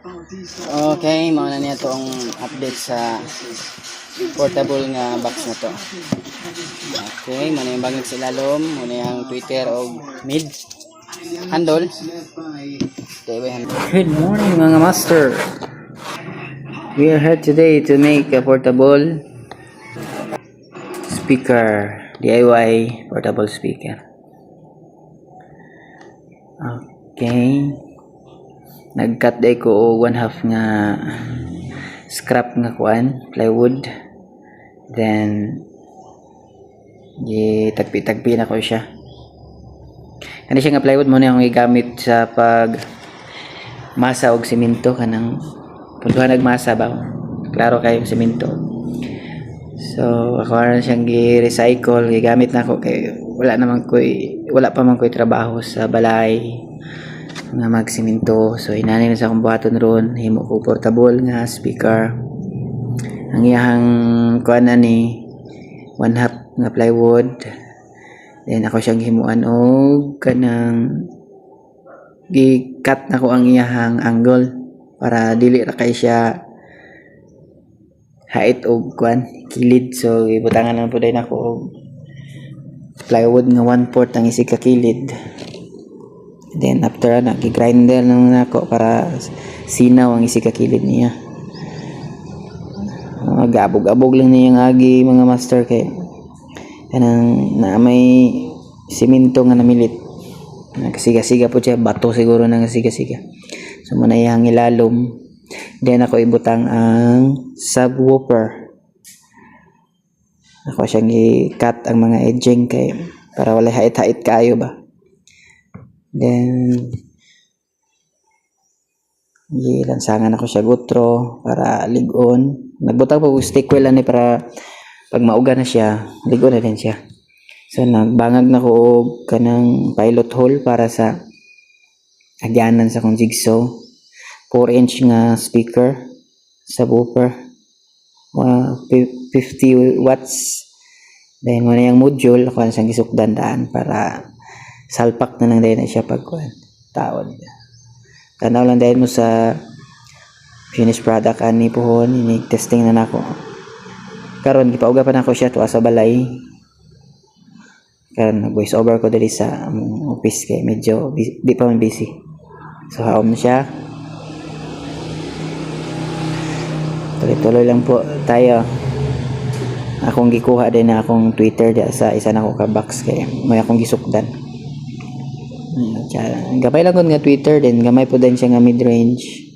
Okay, mauna niya to ang update sa portable nga box na to. Okay, muna yung bagay sa ilalom, muna yung Twitter o mid handle. Good morning mga master. We are here today to make a portable speaker, DIY portable speaker. Okay. Nag-cut day ko 1/2 nga scrap nga kuan, plywood. Then tagpi-tagpi na ko siya. Kani siya nga plywood mo na akong igamit sa pag masa og semento kanang pagkuha nagmasa ba. Klaro kayo semento. So ako na siyang gi-recycle, gigamit na ako kay wala pa man koy trabaho sa balay nga magsemento. So inanay na sa akong buhaton ron, himo ko portable nga speaker. Ang iyang kuan na ni 1/2 nga plywood. Then ako siyang himuan og kanang gi-cut na ko ang iyang angle para dili ra kay siya hait og kuan kilid. So ibutangan na pud nako og plywood nga 1/4 ang isig ka kilid. Then after na gi-grinder na nako para sinaw ang isig ka kilid niya. Gabog-abog lang niya ang agi mga master kay kanang na may semento nga namilit. Nagsiga-siga po siya, bato siguro nang siga-siga. So muna iyang ilalom. Then ako ibutang ang subwoofer. Ako siyang i-cut ang mga edging kay para wala hait-hait kayo ba. Then lansangan ako siya gutro para ligon. Nagbutang po stick wheel ani para pag mauga na siya, ligon na din siya. So nagbangag na ko og kanang pilot hole para sa agyanan sa kong jigsaw. 4-inch nga speaker, subwoofer, 50 watts. Then muna yung module ako siyang gisukdan-daan para salpak na lang din siya pag taon. Tanaw lang dahil mo sa finished product ani pohon, ini testing na nako. Karon gipauga pa nako siya tuwa sa balay. Karon voice over ko diri sa office kay medyo di pa man busy. So haom siya. Tuloy-tuloy lang po tayo. Akong gikuha din na akong Twitter di sa isa na ko ka box kay may akong gisukdan. Gamay lang nga Twitter din, gamay po din siya nga mid-range.